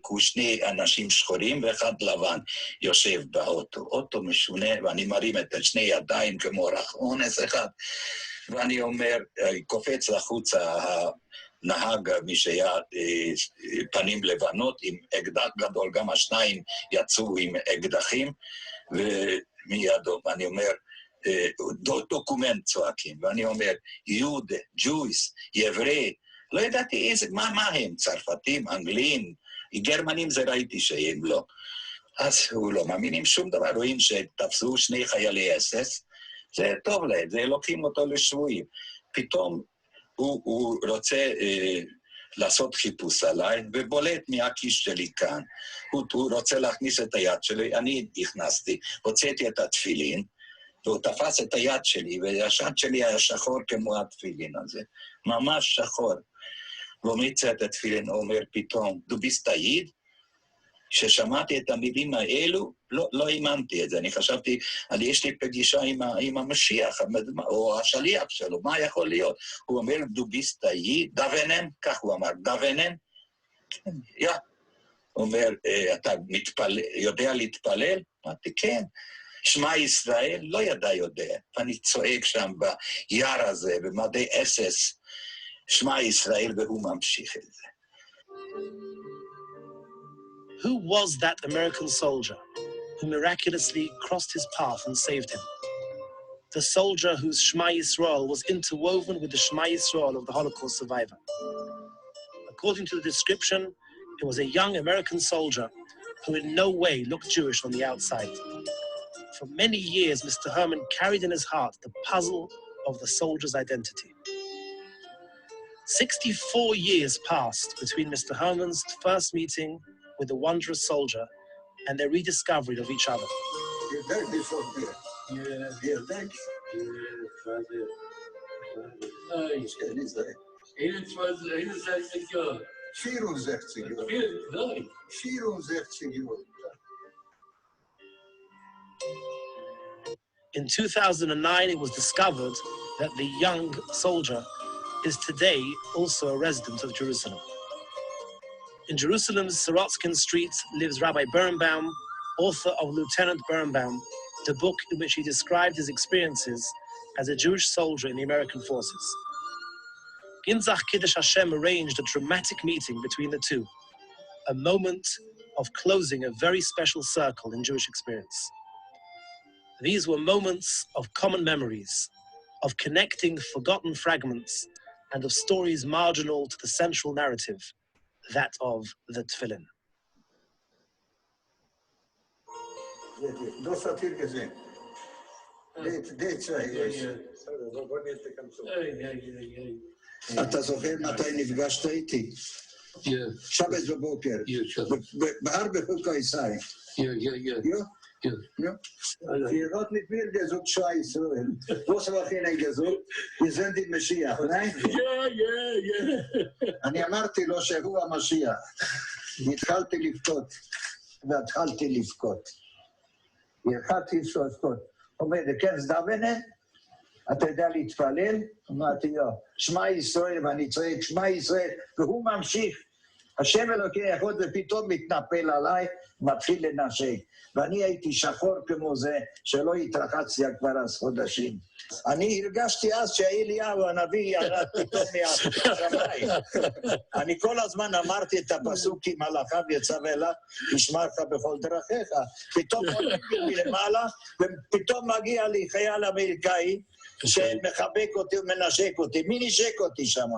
אנשים שחורים ואחד לבן יושב באוטו. אוטו משונה, ואני מרים את שני ידיים כמו רחמונס אחד, ואני אומר, קופץ לחוץ הנהג, מי שהיה פנים לבנות עם אקדח גדול, גם השניים יצאו עם אקדחים, ומידו, ואני אומר, דוקומנט צועקים, ואני אומר, יהודה, ג'ויס, יברי, לא ידעתי איזה, מה הם, צרפתים, אנגלים, גרמנים זה ראיתי שהם לא. אז הוא לא מאמינים שום דבר, רואים שתפסו שני חיילי אסס, זה טוב להם, זה לוקחים אותו לשבויים. פתאום הוא רוצה לעשות חיפוש עליי, ובולט מהכיס שלי כאן. הוא רוצה להכניס את היד שלי, אני הכנסתי, הוצאתי את התפילין, והוא תפס את היד שלי, והשד שלי היה שחור כמו התפילין הזה, ממש שחור. והוא מצא את התפילין, הוא אומר פתאום, דו ביסט היד? כששמעתי את המילים האלו, לא האמנתי את זה, אני חשבתי, יש לי פגישה עם המשיח, או השליח שלו, מה יכול להיות? הוא אומר, דו ביסט היד, דוונן, כך הוא אמר, דוונן, הוא אומר, אתה יודע להתפלל? אמרתי, כן. שמע ישראל, לא יודע, ואני צועק שם ביער הזה, במדי אסס, שמע ישראל, והוא ממשיך את זה. Who was that American soldier who miraculously crossed his path and saved him? The soldier whose Shema Yisrael was interwoven with the Shema Yisrael of the Holocaust survivor. According to the description, it was a young American soldier who in no way looked Jewish on the outside. For many years, Mr. Herman carried in his heart the puzzle of the soldier's identity. 64 years passed between Mr. Herman's first meeting with the wondrous soldier and their rediscovery of each other. In 2009, it was discovered that the young soldier is today also a resident of Jerusalem. In Jerusalem's Sorotskin Street lives Rabbi Birnbaum, author of Lieutenant Birnbaum, the book in which he described his experiences as a Jewish soldier in the American forces. Ginzach Kiddush Hashem arranged a dramatic meeting between the two, a moment of closing a very special circle in Jewish experience. These were moments of common memories, of connecting forgotten fragments, and of stories marginal to the central narrative, that of the Tefillin. אתה זוכר מתי נפגשת איתי? שבת בבוקר, בהר בחוקה-ישראל. Hier nicht mehr gesagt, Scheiße. Was war keine gesagt? Wir sind im Mashiach, nein? אני אמרתי לו שהוא המשיח. התחלתי לבכות, והתחלתי לבכות. התחלתי לבכות. אומר, כן, זדבנה? אתה יודע להתפלל? אמרתי לו, שמע ישראל, ואני צועק, שמע ישראל, והוא ממשיך. השם אלוקי אחד ופתאום מתנפל עליי, מתחיל לנשק. ואני הייתי שחור כמו זה, שלא התרחצתי כבר אז חודשים. אני הרגשתי אז שאליהו הנביא ירד פתאום מהשמיים. אני כל הזמן אמרתי את הפסוק כי מלאכיו יצווה לה, ישמע לך בכל דרכיך. פתאום עולה מלמעלה, ופתאום מגיע לי חייל אמריקאי, שמחבק אותי ומנשק אותי. מי נשק אותי שם?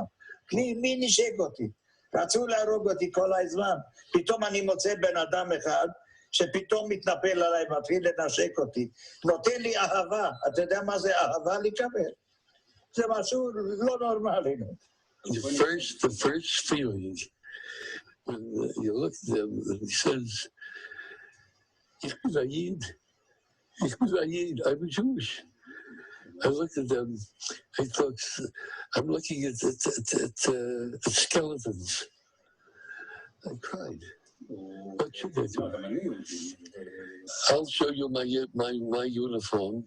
מי נשק אותי? רצו להרוג אותי כל הזמן. פתאום אני מוצא בן אדם אחד, שפתאום מתנפל עליי, מתחיל לנשק אותי. נותן לי אהבה. אתה יודע מה זה אהבה לקבל? זה משהו לא נורמלי. The first feeling, when you look at them, and he says, Ich bin Ayid, I'm a Jewish. I looked at them, I thought, I'm looking at skeletons. I cried. What should I do? I'll show you my uniform,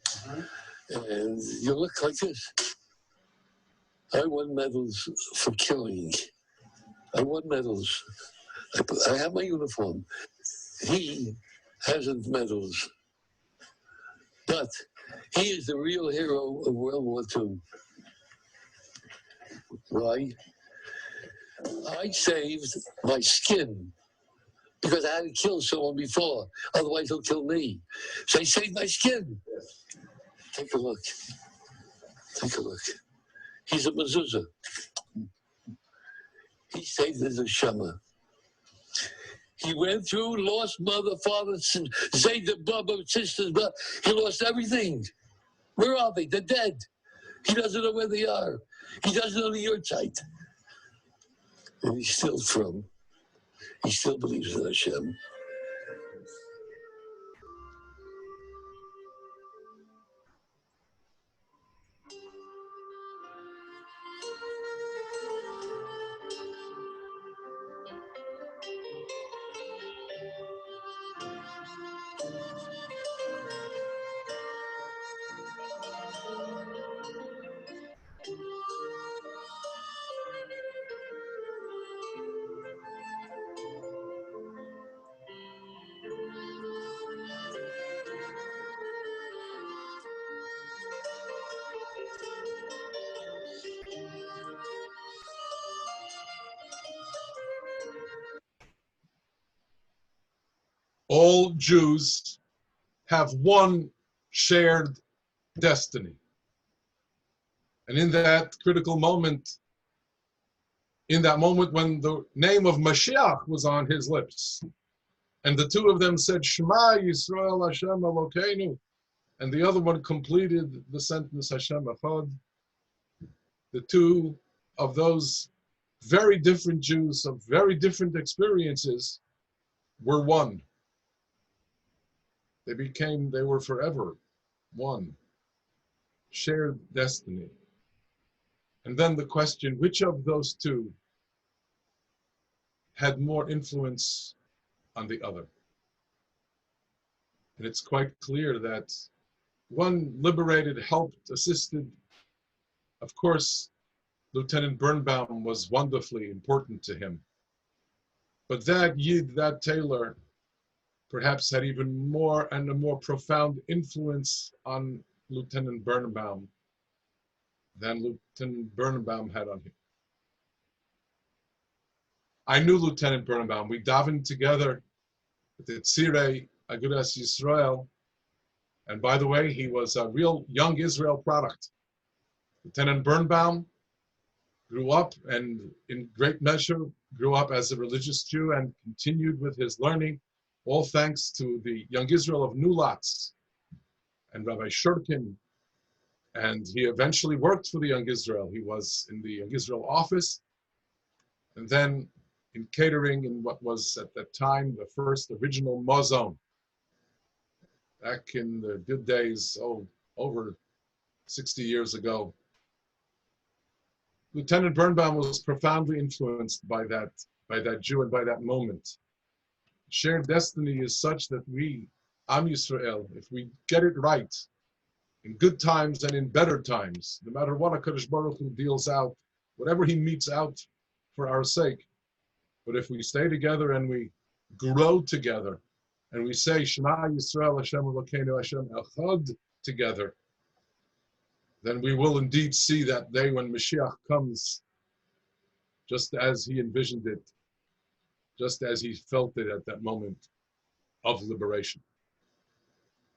and you look like this. I won medals for killing. I won medals. I have my uniform. He hasn't medals. But he is the real hero of World War II. Why? I saved my skin because I had to kill someone before. Otherwise, he'll kill me. So I saved my skin. Take a look. Take a look. He's a mezuzah. He saved his neshama. He went through, lost mother, father, Zayda, brother, sisters, but he lost everything. Where are they? They're dead. He doesn't know where they are. He doesn't know the Yurtzeit. And he's still from. He still believes in Hashem. All Jews have one shared destiny. And in that critical moment, in that moment when the name of Mashiach was on his lips, and the two of them said, Shema Yisrael Hashem Elokeinu, and the other one completed the sentence Hashem Echad, the two of those very different Jews of very different experiences were one. They were forever one, shared destiny. And then the question, which of those two had more influence on the other? And it's quite clear that one liberated, helped, assisted. Of course, Lieutenant Birnbaum was wonderfully important to him. But that Yid, that tailor, perhaps had even more and a more profound influence on Lieutenant Birnbaum than Lieutenant Birnbaum had on him. I knew Lieutenant Birnbaum. We davened together at the Tzirei Agudas Yisrael. And by the way, he was a real young Israel product. Lieutenant Birnbaum grew up and in great measure grew up as a religious Jew and continued with his learning, all thanks to the Young Israel of Nulatz and Rabbi Shurkin. And he eventually worked for the Young Israel. He was in the Young Israel office and then in catering in what was at that time the first original Mozon. Back in the good days, over 60 years ago. Lieutenant Birnbaum was profoundly influenced by that Jew and by that moment. Shared destiny is such that we, Am Yisrael, if we get it right, in good times and in better times, no matter what HaKadosh Baruch Hu deals out, whatever he meets out for our sake, but if we stay together and we grow together, and we say, Shema Yisrael Hashem Elokeinu Hashem Echad together, then we will indeed see that day when Mashiach comes, just as he envisioned it, just as he felt it at that moment of liberation.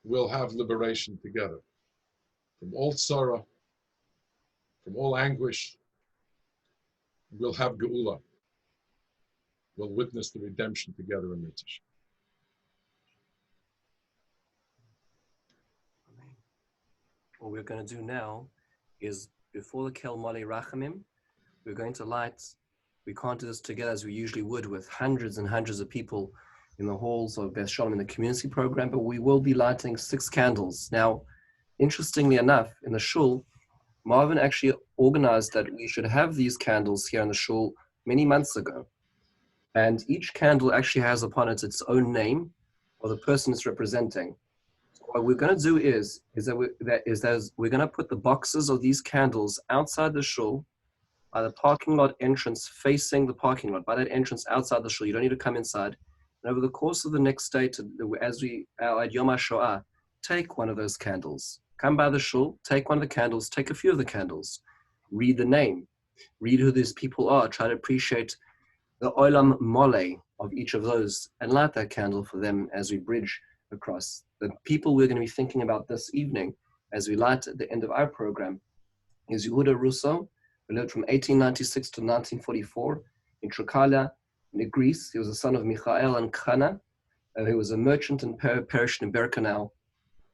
We'll have liberation together from all sorrow, from all anguish. We'll have Geula. We'll witness the redemption together in Mitzvah. What we're going to do now is, before the Kel Male Rachamim, we're going to light, we can't do this together as we usually would with hundreds and hundreds of people in the halls of Beth Shalom in the community program, but we will be lighting 6 candles. Now, interestingly enough, in the shul, Marvin actually organized that we should have these candles here in the shul many months ago. And each candle actually has upon it its own name or the person it's representing. What we're going to do is we're going to put the boxes of these candles outside the shul, by the parking lot entrance facing the parking lot, by that entrance outside the shul. You don't need to come inside. And over the course of the next day, as we are at Yom Hashoah, take one of those candles. Come by the shul, take one of the candles, take a few of the candles. Read the name. Read who these people are. Try to appreciate the olam mole of each of those and light that candle for them as we bridge across. The people we're going to be thinking about this evening as we light at the end of our program is Yehuda Russo, who lived from 1896 to 1944 in Trikala, in Greece. He was the son of Michael and Chana, who was a merchant and perished in Birkenau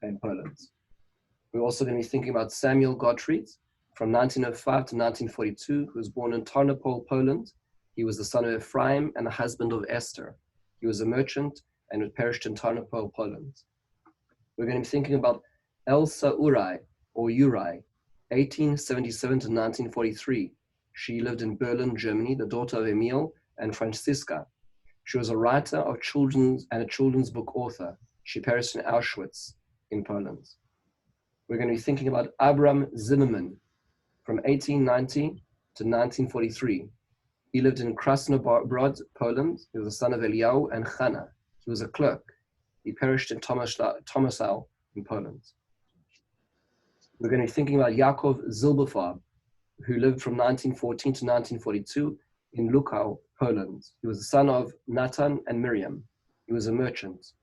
in Poland. We're also going to be thinking about Samuel Gottfried from 1905 to 1942, who was born in Tarnopol, Poland. He was the son of Ephraim and the husband of Esther. He was a merchant and perished in Tarnopol, Poland. We're going to be thinking about Elsa Uri, or Uri, 1877 to 1943. She lived in Berlin, Germany, the daughter of Emil and Franziska. She was a writer of children's and a children's book author. She perished in Auschwitz in Poland. We're going to be thinking about Abram Zimmerman from 1890 to 1943. He lived in Krasnobrod, Poland. He was the son of Eliyahu and Chana. He was a clerk. He perished in Tomaszow in Poland. We're going to be thinking about Yaakov Zilberfarb, who lived from 1914 to 1942 in Lukau, Poland. He was the son of Natan and Miriam. He was a merchant.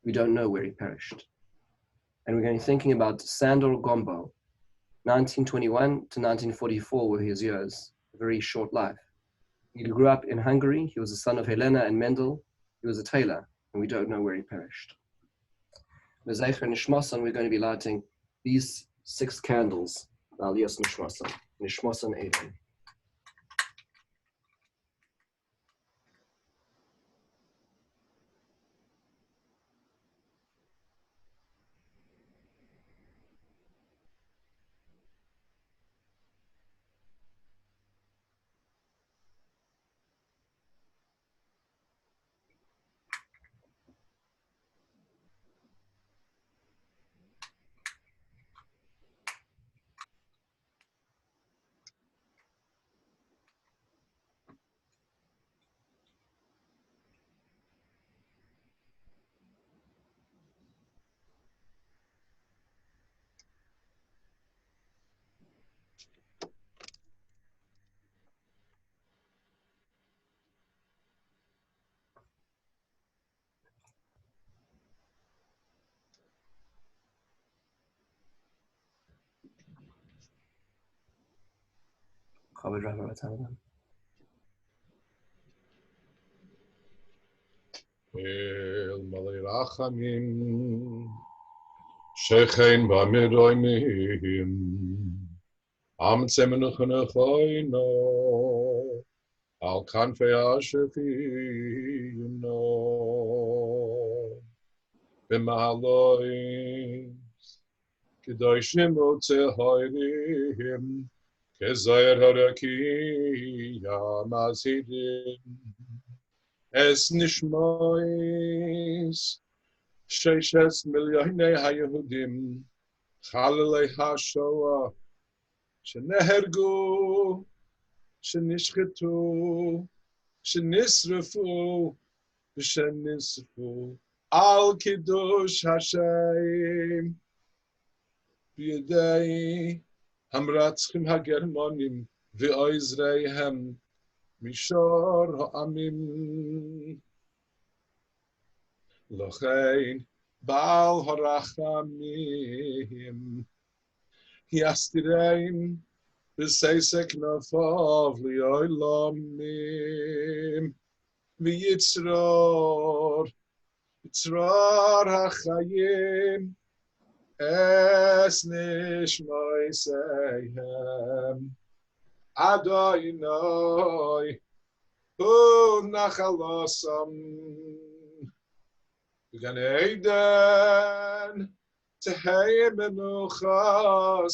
We don't know where he perished. And we're going to be thinking about Sandor Gombo, 1921 to 1944 were his years, a very short life. He grew up in Hungary. He was the son of Helena and Mendel. He was a tailor, and we don't know where he perished. Mezecher Nishmasan, we're going to be lighting these 6 candles. Aliyas Nishmasan, Nishmasan Eden. Chabad Rabbi Talmud. El Malay Rachamim Shechein Bamiroimim Am Tzemenuchnechoino Al Kanfei Ashefino B'Mahalois Kedoshim Utzehoirim Kezayer Harakiya Mazidim Es Nishmois Sheishes Milyonei HaYehudim Chalalei HaShoah Shenehergu Shenishchetu Shenisrefu Shenisrefu Al Kiddush Hashem B'yedei Hamratzchim HaGermanim V'oizreihem Mishor Ha'amim Lochein Baal Harachamim Yastireim B'seisek Nafav Li'olamim V'yitzror Yitzror HaChayim Es Nishmoiseihem Adonai Hu Nachalosam Gan Eden Tehei Menuchasam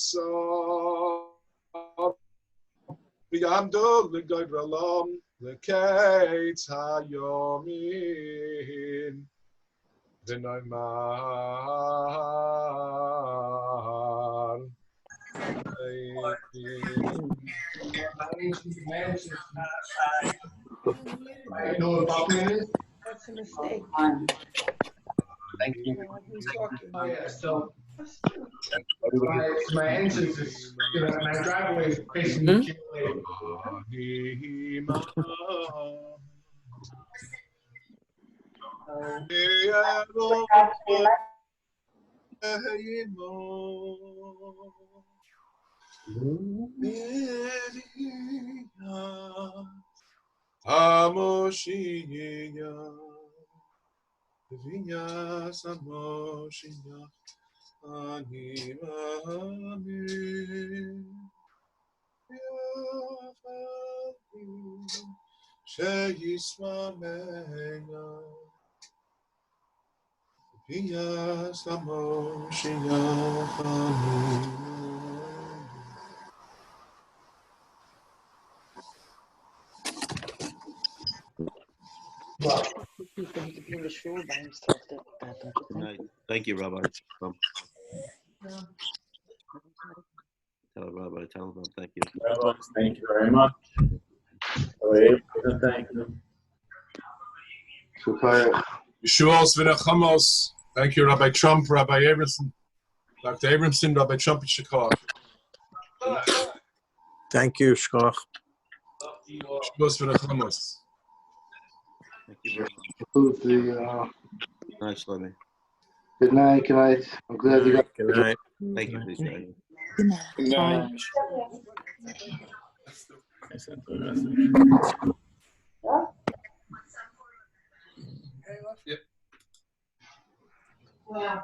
V'yamdu L'goyd Ralam L'keit HaYomin V'noimar That's a mistake. Thank you. Who's talking? Oh, yeah, so my entrance is, my driveway is facing the Vinyas Moshiach Ani Amin Yafali Sheyismamena Vinyas Moshiach Ani He could be in the shul by himself. That don't you think? Thank you, Rabbi. Tell Rabbi, tell him thank you. Rabbi, thank you very much. Thank you. Yeshua's V'nechamos. Thank you, Rabbi Trump, Rabbi Abramson, Dr. Abramson, Rabbi Trump in Chicago. Thank you, Shkoch. Yeshua's V'nechamos. Thank you very much. Nice, Shlomi. Good night, good night. I'm glad you got. Good night. Thank you, please. Good night. Yep. Wow.